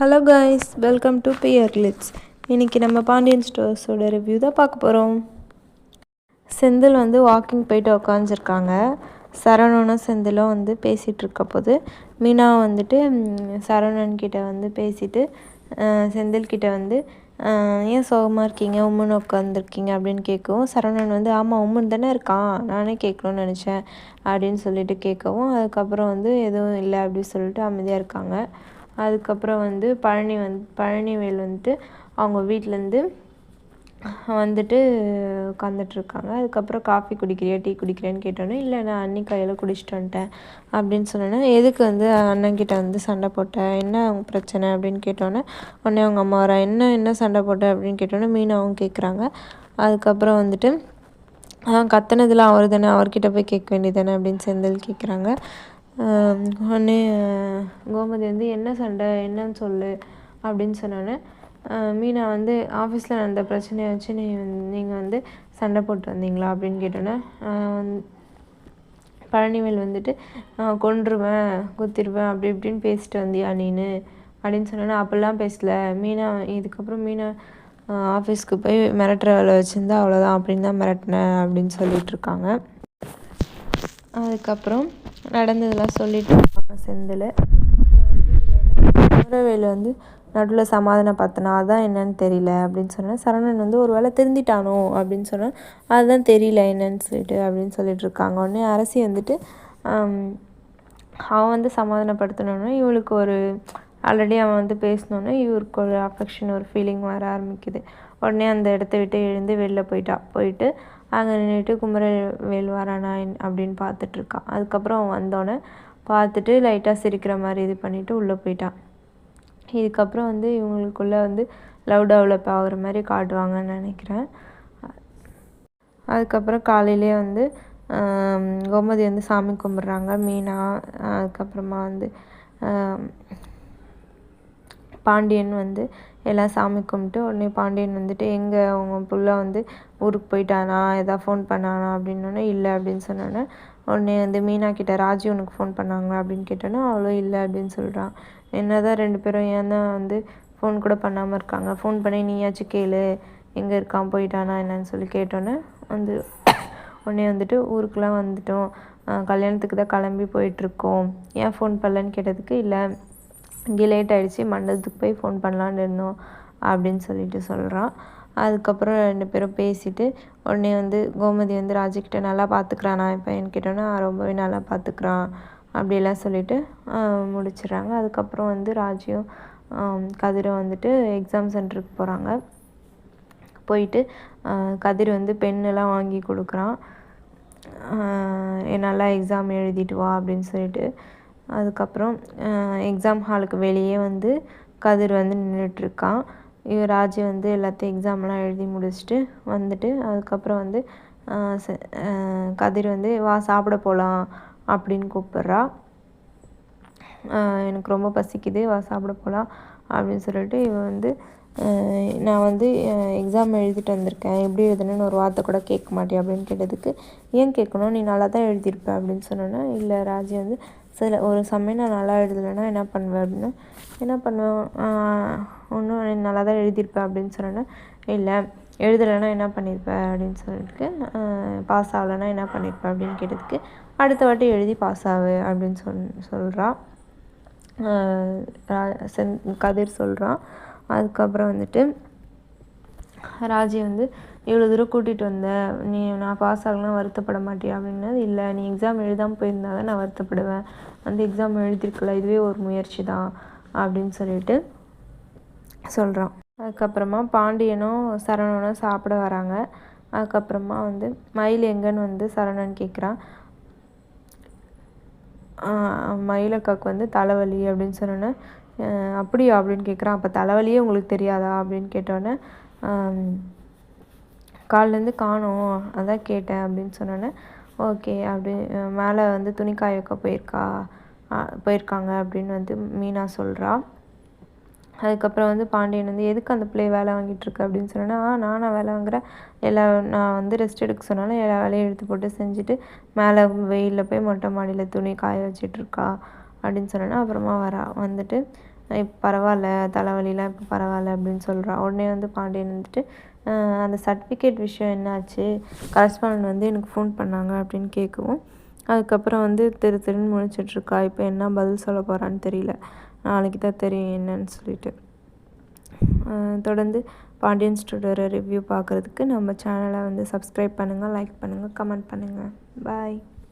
Hello guys, welcome to Beer Lits. இன்றைக்கி நம்ம Pandian ஸ்டோர்ஸோட review தான் பார்க்க போகிறோம். செந்தில் வாக்கிங் போயிட்டு உக்காந்துருக்காங்க. சரவணனும் செந்திலும் பேசிகிட்டு இருக்க போது மீனா சரவணன்கிட்ட பேசிட்டு செந்தில்கிட்ட ஏன் சோகமாக இருக்கீங்க, உம்முன்னு உட்காந்துருக்கீங்க அப்படின்னு கேட்கவும், சரவணன் ஆமாம் உம்முன்னு தானே இருக்கான், நானே கேட்கணும்னு நினச்சேன் அப்படின்னு சொல்லிட்டு கேட்கவும், அதுக்கப்புறம் எதுவும் இல்லை அப்படின்னு சொல்லிட்டு அமைதியாக இருக்காங்க. அதுக்கப்புறம் பழனிவேல் அவங்க வீட்டிலேருந்து உட்காந்துட்ருக்காங்க. அதுக்கப்புறம் காஃபி குடிக்கிறியா, டீ குடிக்கிறேன்னு கேட்டோன்னே, இல்லை நான் அன்னி கையில் குடிச்சிட்டு வந்துட்டேன் அப்படின்னு சொன்னோன்னே, எதுக்கு அண்ணன்கிட்ட சண்டை போட்டேன், என்ன அவங்க பிரச்சனை அப்படின்னு கேட்டோன்னே, உடனே அவங்க அம்மா வரா, என்ன சண்டை போட்டேன் அப்படின்னு கேட்டோன்னே மீனாவும் கேட்குறாங்க. அதுக்கப்புறம் கத்துனதுலாம் அவர் தானே, அவர்கிட்ட போய் கேட்க வேண்டியது தானே அப்படின்னு செந்தில் கேட்குறாங்க. உடனே கோமதி என்ன சண்டை என்னன்னு சொல்லு அப்படின்னு சொன்னோன்னே, மீனா ஆஃபீஸில் நடந்த பிரச்சனையை வச்சு நீங்கள் சண்டை போட்டு வந்தீங்களா அப்படின்னு கேட்டோன்னே, பழனிவேல் கொன்றுவேன் குத்திடுவேன் அப்படி இப்படின்னு பேசிட்டு வந்தியா நீனு அப்படின்னு சொன்னோன்னே, அப்படிலாம் பேசல மீனா, இதுக்கப்புறம் மீனா ஆஃபீஸ்க்கு போய் மிரட்டுற வேலை வச்சுருந்தா அவ்வளோதான் அப்படின்னு தான் மிரட்டினேன் அப்படின்னு சொல்லிகிட்ருக்காங்க. அதுக்கப்புறம் நடந்ததெல்லாம் சொல்லிட்டு இருக்காங்க செந்தில். குமரவேல் நடுவில் சமாதானம் பார்த்தனா, அதான் என்னன்னு தெரியல அப்படின்னு சொன்னேன். சரவணன் ஒரு வேளை திருந்திட்டானோ அப்படின்னு சொன்னேன், அதுதான் தெரியல என்னன்னு சொல்லிட்டு அப்படின்னு சொல்லிட்டு இருக்காங்க. உடனே அரசி அவன் சமாதானப்படுத்தணுன்னா இவளுக்கு ஒரு ஆல்ரெடி அவன் பேசினோன்னே இவருக்கு ஒரு அஃபெக்ஷன், ஒரு ஃபீலிங் வர ஆரம்பிக்குது. உடனே அந்த இடத்த விட்டு எழுந்து வெளில போயிட்டு அங்கே நின்றுட்டு குமரவேல் வரானா அப்படின்னு பார்த்துட்ருக்கான். அதுக்கப்புறம் அவன் வந்தோடனே பார்த்துட்டு லைட்டாக சிரிக்கிற மாதிரி இது பண்ணிவிட்டு உள்ளே போயிட்டான். இதுக்கப்புறம் இவங்களுக்குள்ளே லவ் டெவலப் ஆகுற மாதிரி காட்டுவாங்கன்னு நினைக்கிறேன். அதுக்கப்புறம் காலையிலே கோமதி சாமி கும்பிட்றாங்க மீனா. அதுக்கப்புறமா பாண்டியன் எல்லாம் சாமி கும்பிட்டு உடனே பாண்டியன் எங்கே அவங்க புள்ள ஊருக்கு போயிட்டானா, எதாவது ஃபோன் பண்ணானா அப்படின்னோடனே இல்லை அப்படின்னு சொன்னோன்னே, உடனே மீனா கிட்ட ராஜி உனக்கு ஃபோன் பண்ணாங்களா அப்படின்னு கேட்டோன்னா அவளும் இல்லை அப்படின்னு சொல்கிறான். என்ன தான் ரெண்டு பேரும் ஏன் தான் ஃபோன் கூட பண்ணாமல் இருக்காங்க, ஃபோன் பண்ணி நீயாச்சும் கேளு எங்கே இருக்கான் போயிட்டானா என்னன்னு சொல்லி கேட்டோன்னே உடனே ஊருக்கெலாம் வந்துட்டோம், கல்யாணத்துக்கு தான் கிளம்பி போயிட்டுருக்கோம், ஏன் ஃபோன் பண்ணலன்னு கேட்டதுக்கு இல்லை இங்கே லேட் ஆகிடுச்சி, மண்டபத்துக்கு போய் ஃபோன் பண்ணலான்னு இருந்தோம் அப்படின்னு சொல்லிட்டு சொல்கிறான். அதுக்கப்புறம் ரெண்டு பேரும் பேசிவிட்டு உடனே கோமதி ராஜிக்கிட்ட நல்லா பார்த்துக்கிறானா என் பையன் கேட்டோன்னா ரொம்பவே நல்லா பார்த்துக்கிறான் அப்படியெல்லாம் சொல்லிவிட்டு முடிச்சிடுறாங்க. அதுக்கப்புறம் ராஜியும் கதிரும் எக்ஸாம் சென்டருக்கு போகிறாங்க. போயிட்டு கதிர் பெண்ணெல்லாம் வாங்கி கொடுக்குறான், நல்லா எக்ஸாம் எழுதிட்டு வா அப்படின்னு சொல்லிட்டு. அதுக்கப்புறம் எக்ஸாம் ஹாலுக்கு வெளியே கதிர் நின்றுட்டுருக்கான். ராஜி எல்லாத்தையும் எக்ஸாம்லாம் எழுதி முடிச்சுட்டு வந்துட்டு அதுக்கப்புறம் கதிர் வா சாப்பிட போகலாம் அப்படின்னு கூப்பிட்றா. எனக்கு ரொம்ப பசிக்குது, வா சாப்பிட போகலாம் அப்படின்னு சொல்லிட்டு இவன் நான் எக்ஸாம் எழுதிட்டு வந்திருக்கேன், எப்படி எழுதுனேன்னு ஒரு வார்த்தை கூட கேட்க மாட்டேன் அப்படின்னு கேட்டதுக்கு, ஏன் கேட்கணும், நீ நல்லா தான் எழுதியிருப்பேன் அப்படின்னு சொன்னோன்னா, இல்லை ராஜி சில ஒரு சமயம் நான் நல்லா எழுதலைன்னா என்ன பண்ணுவேன் அப்படின்னா, என்ன பண்ணுவேன் ஒன்றும் நீ நல்லா தான் எழுதியிருப்பேன் அப்படின்னு சொன்னோன்னா, இல்லை எழுதலைன்னா என்ன பண்ணியிருப்பேன் அப்படின்னு சொல்லிட்டு, பாஸ் ஆகலைன்னா என்ன பண்ணியிருப்பேன் அப்படின்னு கேட்டதுக்கு, அடுத்த வாட்டி எழுதி பாஸ் ஆகு அப்படின்னு சொல்கிறான் கதிர் சொல்கிறான். அதுக்கப்புறம் ராஜி இவ்வளோ தூரம் கூட்டிகிட்டு வந்த, நீ நான் பாஸ் ஆகலாம் வருத்தப்பட மாட்டியா அப்படின்னா, இல்லை நீ எக்ஸாம் எழுதாமல் போயிருந்தா தான் நான் வருத்தப்படுவேன், எக்ஸாம் எழுதியிருக்கல இதுவே ஒரு முயற்சி தான் அப்படின்னு சொல்லிட்டு சொல்கிறான். அதுக்கப்புறமா பாண்டியனும் சரவணனும் சாப்பிட வராங்க. அதுக்கப்புறமா மயில் எங்கன்னு சரவணன் கேட்குறான். மயிலக்காவுக்கு தலைவலி அப்படின்னு சொன்னோன்னே, அப்படியா அப்படின்னு கேட்குறான். அப்போ தலைவலியே உங்களுக்கு தெரியாதா அப்படின்னு கேட்டோன்னே, காலிலேருந்து காணோம் அதான் கேட்டேன் அப்படின்னு சொன்னோன்னே, ஓகே அப்படி மேலே துணி காய வைக்க போயிருக்காங்க அப்படின்னு மீனா சொல்கிறா. அதுக்கப்புறம் பாண்டியன் எதுக்கு அந்த பிள்ளை வேலை வாங்கிட்டுருக்கு அப்படின்னு சொன்னோன்னா, நானாக வேலை வாங்குகிறேன், நான் ரெஸ்ட் எடுக்க சொன்னாலும் எல்லா வேலையும் எடுத்து போட்டு செஞ்சுட்டு மேலே வெயிலில் போய் மொட்டை மாடியில் துணி காய வச்சிட்ருக்கா அப்படின்னு சொன்னோன்னா, அப்புறமா இப்போ பரவாயில்ல, தலைவலிலாம் இப்போ பரவாயில்ல அப்படின்னு சொல்கிறா. உடனே வந்து பாண்டியன் வந்துட்டு அந்த சர்டிஃபிகேட் விஷயம் என்னாச்சு, கரஸ்பாண்டன்ட் வந்து எனக்கு ஃபோன் பண்ணாங்க அப்படின்னு கேட்கவும், அதுக்கப்புறம் வந்து திருன்னு முழிச்சிட்ருக்கா. இப்போ என்ன பதில் சொல்ல போகிறான்னு தெரியல. நாளைக்கு தான் தெரியும் என்னன்னு சொல்லிட்டு. தொடர்ந்து பாண்டியன் ஸ்டோரோட ரிவ்யூ பார்க்குறதுக்கு நம்ம சேனலை வந்து சப்ஸ்கிரைப் பண்ணுங்கள், லைக் பண்ணுங்கள், கமெண்ட் பண்ணுங்கள். பாய்.